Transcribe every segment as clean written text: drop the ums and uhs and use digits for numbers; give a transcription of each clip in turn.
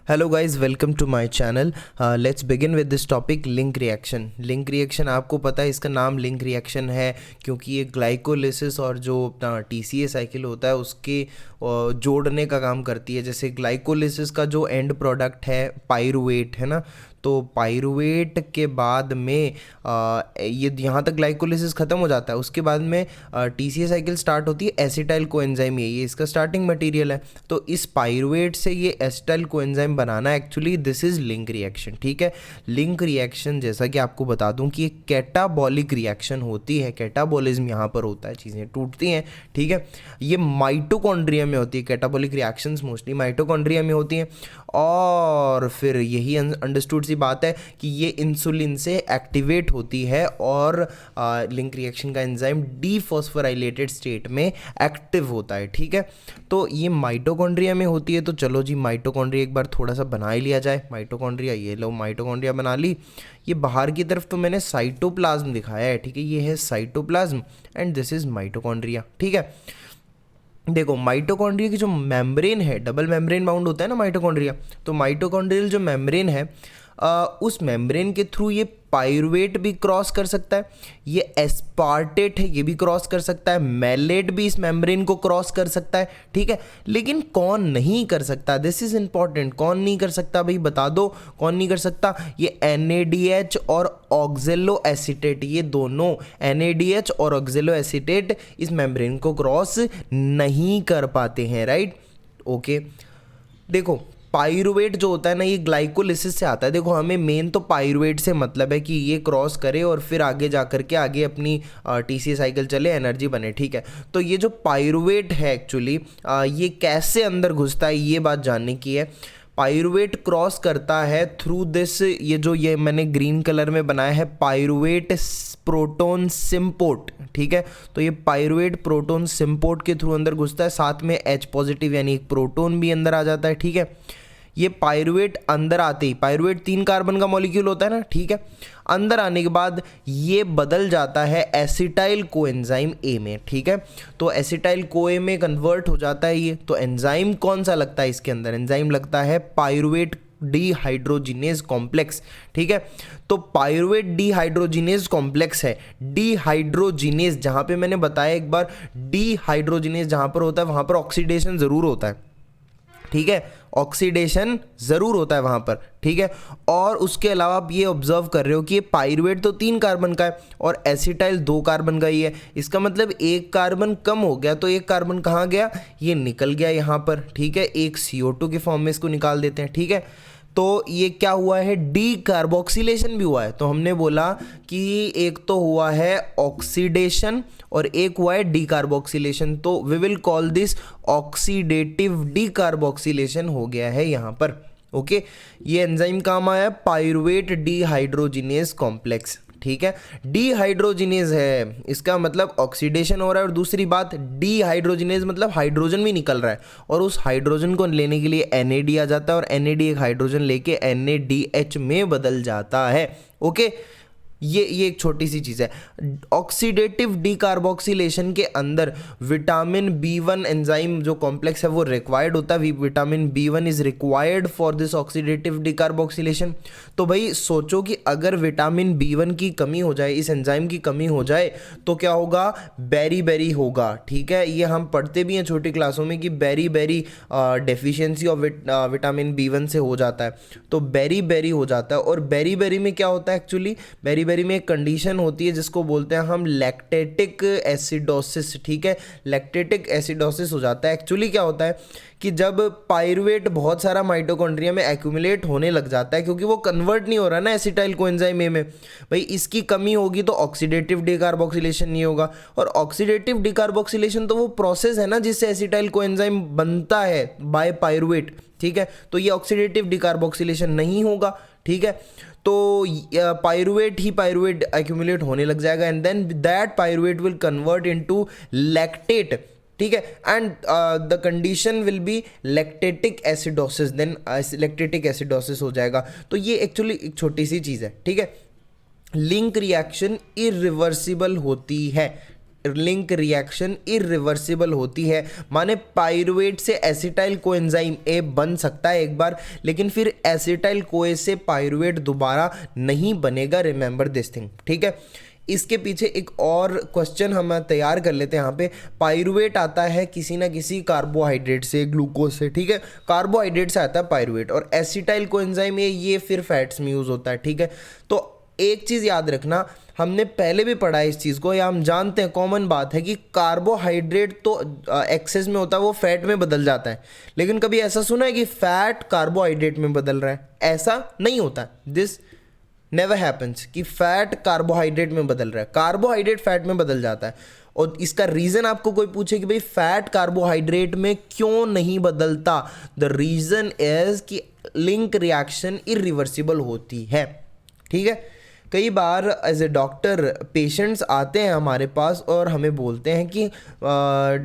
Hello guys, welcome to my channel. Let's begin with this topic, link reaction. Link reaction आपको पता है इसका नाम लिंक रिएक्शन है क्योंकि ये ग्लाइकोलिसिस और जो अपना टीसीए साइकिल होता है उसके जोड़ने का काम करती है। जैसे ग्लाइकोलिसिस का जो एंड प्रोडक्ट है पाइरुवेट है ना, तो पाइरुवेट के बाद में ये यहाँ तक ग्लाइकोलिसिस ख़त्म हो जाता है। उसके बाद में टीसीए साइकिल स्टार्ट होती है एसिटाइल कोएंजाइम, ये इसका स्टार्टिंग मटेरियल है। तो इस पाइरुवेट से ये acetyl coenzyme banana actually this is link reaction. ठीक है, लिंक रिएक्शन जैसा कि आपको बता दूं कि एक कैटाबॉलिक रिएक्शन होती है। कैटाबॉलिज्म यहाँ पर होता है, चीज़ें टूटती हैं। ठीक है, ये माइटोकॉन्ड्रिया में होती है। कैटाबॉलिक रिएक्शंस मोस्टली माइटोकॉन्ड्रिया में होती हैं। और फिर यही अंडरस्टूड सी बात है कि ये इंसुलिन से एक्टिवेट होती है और लिंक रिएक्शन का एंजाइम डीफॉस्फोराइलेटेड स्टेट में एक्टिव होता है। ठीक है, तो ये माइटोकॉन्ड्रिया में होती है। तो चलो जी, माइटोकॉन्ड्रिया एक बार थोड़ा सा बना ही लिया जाए। माइटोकॉन्ड्रिया, ये लो माइटोकॉन्ड्रिया बना ली। ये बाहर की तरफ तो मैंने साइटोप्लाज्म दिखाया है। ठीक है, ये है cytoplasm and this is mitochondria. ठीक है, देखो माइटोकॉन्ड्रिया की जो मेम्ब्रेन है, डबल मेम्ब्रेन बाउंड होता है ना माइटोकॉन्ड्रिया, तो माइटोकॉन्ड्रियल जो मेम्ब्रेन है उस मेम्ब्रेन के थ्रू ये पाइरुवेट भी क्रॉस कर सकता है, ये एस्पार्टेट है ये भी क्रॉस कर सकता है, मैलेट भी इस मेम्ब्रेन को क्रॉस कर सकता है। ठीक है, लेकिन कौन नहीं कर सकता, दिस इज इंपॉर्टेंट। कौन नहीं कर सकता भाई, बता दो कौन नहीं कर सकता। ये NADH और ऑक्जेलो एसीटेट, ये दोनों NADH और ऑक्जेलो एसीटेट इस मेम्ब्रेन को क्रॉस नहीं कर पाते हैं। Right, okay. देखो पाइरुवेट जो होता है ना, ये ग्लाइकोलिसिस से आता है। देखो हमें मेन तो पाइरुवेट से मतलब है कि ये क्रॉस करे और फिर आगे जा करके आगे अपनी टीसीए साइकिल चले, एनर्जी बने। ठीक है, तो ये जो पाइरुवेट है एक्चुअली ये कैसे अंदर घुसता है ये बात जानने की है। पाइरुवेट क्रॉस करता है थ्रू दिस, ये मैंने ग्रीन कलर में बनाया है पाइरुवेट प्रोटोन सिम्पोर्ट। ठीक है, तो ये पाइरुवेट प्रोटोन सिम्पोर्ट के थ्रू अंदर घुसता है, साथ में H पॉजिटिव यानी एक प्रोटोन भी अंदर आ जाता है। ठीक है, ये पाइरुवेट अंदर आते ही, पाइरुवेट 3 कार्बन का मॉलिक्यूल होता है ना। ठीक है, अंदर आने के बाद ये बदल जाता है एसिटाइल कोएंजाइम A में। ठीक है, तो एसिटाइल कोए में कन्वर्ट हो जाता है ये। तो एंजाइम कौन सा लगता है इसके अंदर, एंजाइम लगता है पाइरुवेट डीहाइड्रोजिनेज कॉम्प्लेक्स। ठीक है, तो पाइरुवेट डीहाइड्रोजिनेज कॉम्प्लेक्स है। डीहाइड्रोजिनेज जहां पे मैंने बताया एक बार, डीहाइड्रोजिनेज जहां पर होता है वहां पर ऑक्सीडेशन जरूर होता है। ठीक है, ऑक्सीडेशन जरूर होता है वहां पर। ठीक है, और उसके अलावा आप ये ऑब्जर्व कर रहे हो कि ये पाइरुवेट तो 3 कार्बन का है और एसिटाइल 2 कार्बन का ही है। इसका मतलब 1 कार्बन कम हो गया, तो 1 कार्बन कहाँ गया, ये निकल गया यहाँ पर। ठीक है, एक CO2 के फॉर्म में इसको निकाल देते हैं। ठीक है, तो ये क्या हुआ है, डी कार्बोक्सिलेशन भी हुआ है। तो हमने बोला कि एक तो हुआ है ऑक्सीडेशन और एक हुआ है डी कार्बोक्सिलेशन, तो we will call this oxidative decarboxylation हो गया है यहाँ पर। ओके, ये एंजाइम काम आया पाइरुवेट डीहाइड्रोजिनेज कॉम्प्लेक्स। ठीक है, डीहाइड्रोजिनेज है, इसका मतलब ऑक्सीडेशन हो रहा है। और दूसरी बात, डीहाइड्रोजिनेज मतलब हाइड्रोजन भी निकल रहा है और उस हाइड्रोजन को लेने के लिए NAD आ जाता है और NAD एक हाइड्रोजन लेके NADH में बदल जाता है। ओके, ये एक छोटी सी चीज़ है। ऑक्सीडेटिव डीकार्बोक्सिलेशन के अंदर विटामिन B1 एंजाइम जो कॉम्प्लेक्स है वो रिक्वायर्ड होता है। Vitamin B1 is required for this oxidative decarboxylation. तो भाई सोचो कि अगर विटामिन B1 की कमी हो जाए, इस एंजाइम की कमी हो जाए तो क्या होगा, बेरी होगा। ठीक है, ये हम पढ़ते भी हैं छोटी क्लासों में कि berry deficiency of vitamin B1 से हो जाता है। तो बेरी हो जाता है। और बेरी में क्या होता है एक्चुअली, बेरी में एक कंडीशन होती है जिसको बोलते हैं हम लैक्टेटिक एसिडोसिस। ठीक है, लैक्टेटिक एसिडोसिस हो जाता है। एक्चुअली क्या होता है कि जब पाइरुवेट बहुत सारा माइटोकॉन्ड्रिया में एक्यूमुलेट होने लग जाता है, क्योंकि वो कन्वर्ट नहीं हो रहा ना एसिटाइल कोएंजाइम A में, भाई इसकी कमी होगी तो ऑक्सीडेटिव डीकार्बोक्सिलेशन नहीं होगा। और ऑक्सीडेटिव डीकार्बोक्सिलेशन तो वो प्रोसेस है ना जिससे एसिटाइल कोएंजाइम बनता है बाय पाइरुवेट। ठीक है, तो ये ऑक्सीडेटिव डीकार्बोक्सिलेशन नहीं होगा। ठीक है, तो पाइरुवेट एक्यूमुलेट होने लग जाएगा and then that pyruvate will convert into lactate. ठीक है, and the condition will be lactic acidosis, then lactic acidosis हो जाएगा। तो ये एक्चुअली एक छोटी सी चीज़ है। ठीक है, लिंक रिएक्शन इरिवर्सिबल होती है। लिंक रिएक्शन इरिवर्सिबल होती है, माने पाइरुवेट से एसिटाइल कोएंजाइम ए बन सकता है एक बार, लेकिन फिर एसिटाइल कोए से पाइरुवेट दोबारा नहीं बनेगा। रिमेंबर दिस थिंग, ठीक है। इसके पीछे एक और क्वेश्चन हम तैयार कर लेते हैं। यहाँ पे पाइरुवेट आता है किसी ना किसी कार्बोहाइड्रेट से, ग्लूकोज से, ठीक है, कार्बोहाइड्रेट से आता है पाइरुवेट, और एसिटाइल कोएंजाइम ये फिर फैट्स में यूज़ होता है, ठीक है। तो एक चीज़ याद रखना, हमने पहले भी पढ़ा है इस चीज़ को, या हम जानते हैं, कॉमन बात है कि कार्बोहाइड्रेट तो एक्सेस में होता है, वो फैट में बदल जाता है, लेकिन कभी ऐसा सुना है कि फैट कार्बोहाइड्रेट में बदल रहा है? ऐसा नहीं होता, दिस नेवर हैपन्स कि फैट कार्बोहाइड्रेट में बदल रहा है, कार्बोहाइड्रेट फैट में बदल जाता है। और इसका रीज़न आपको कोई पूछे कि भाई फैट कार्बोहाइड्रेट में क्यों नहीं बदलता, द रीज़न इज कि लिंक रिएक्शन इरिवर्सिबल होती है, ठीक है। कई बार एज ए डॉक्टर पेशेंट्स आते हैं हमारे पास और हमें बोलते हैं कि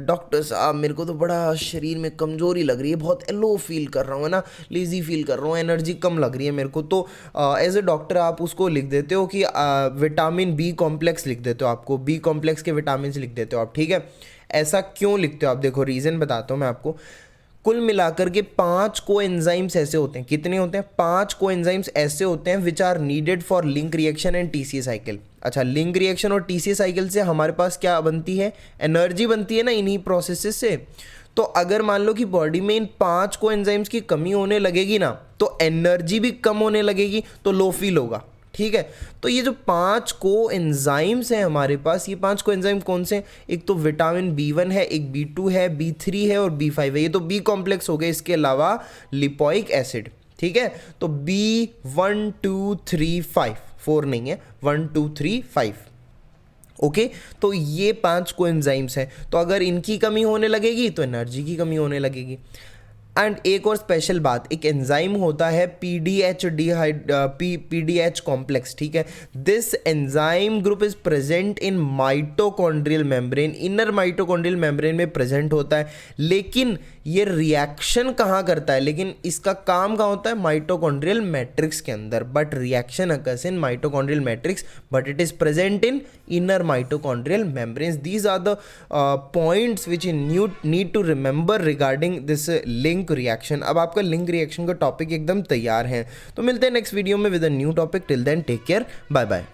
डॉक्टर साहब मेरे को तो बड़ा शरीर में कमज़ोरी लग रही है, बहुत एलो फील कर रहा हूँ, है ना, लेज़ी फील कर रहा हूँ, एनर्जी कम लग रही है मेरे को। तो एज ए डॉक्टर आप उसको लिख देते हो कि विटामिन बी कॉम्प्लेक्स लिख देते हो, आपको बी कॉम्प्लेक्स के विटामिन लिख देते हो आप, ठीक है। ऐसा क्यों लिखते हो आप? देखो रीज़न बताता हूँ मैं आपको। कुल मिलाकर के 5 कोएंजाइम्स ऐसे होते हैं, कितने होते हैं? 5 कोएंजाइम्स ऐसे होते हैं which are needed for link reaction and TCA cycle. अच्छा, लिंक रिएक्शन और टीसीए साइकिल से हमारे पास क्या बनती है? एनर्जी बनती है ना, इन्हीं प्रोसेसेस से। तो अगर मान लो कि बॉडी में इन 5 कोएंजाइम्स की कमी होने लगेगी ना, तो एनर्जी भी कम होने लगेगी, तो लो फील होगा, ठीक है। तो ये जो 5 कोएंजाइम्स हैं हमारे पास, ये 5 कोएंजाइम कौन से हैं? एक तो विटामिन B1 है, एक B2 है, B3 है और B5 है, ये तो बी कॉम्प्लेक्स हो गए। इसके अलावा लिपोइक एसिड, ठीक है। तो B1 2 3 5, 4 नहीं है, 1 2 3 5, ओके। तो ये 5 कोएंजाइम्स हैं, तो अगर इनकी कमी होने लगेगी तो एनर्जी की कमी होने लगेगी। एंड एक और स्पेशल बात, एक एंजाइम होता है पीडीएच कॉम्प्लेक्स, ठीक है। This enzyme group is present in mitochondrial membrane, inner mitochondrial membrane में प्रेजेंट होता है, लेकिन ये रिएक्शन कहाँ करता है? लेकिन इसका काम कहाँ होता है? माइटोकॉन्ड्रियल मैट्रिक्स के अंदर, but reaction occurs in mitochondrial matrix, but it is present in inner mitochondrial membranes. These are the points which you need to remember regarding this link reaction. अब आपका लिंक रिएक्शन का topic एकदम तैयार है, तो मिलते हैं नेक्स्ट वीडियो में with a new topic. Till then take care, bye bye.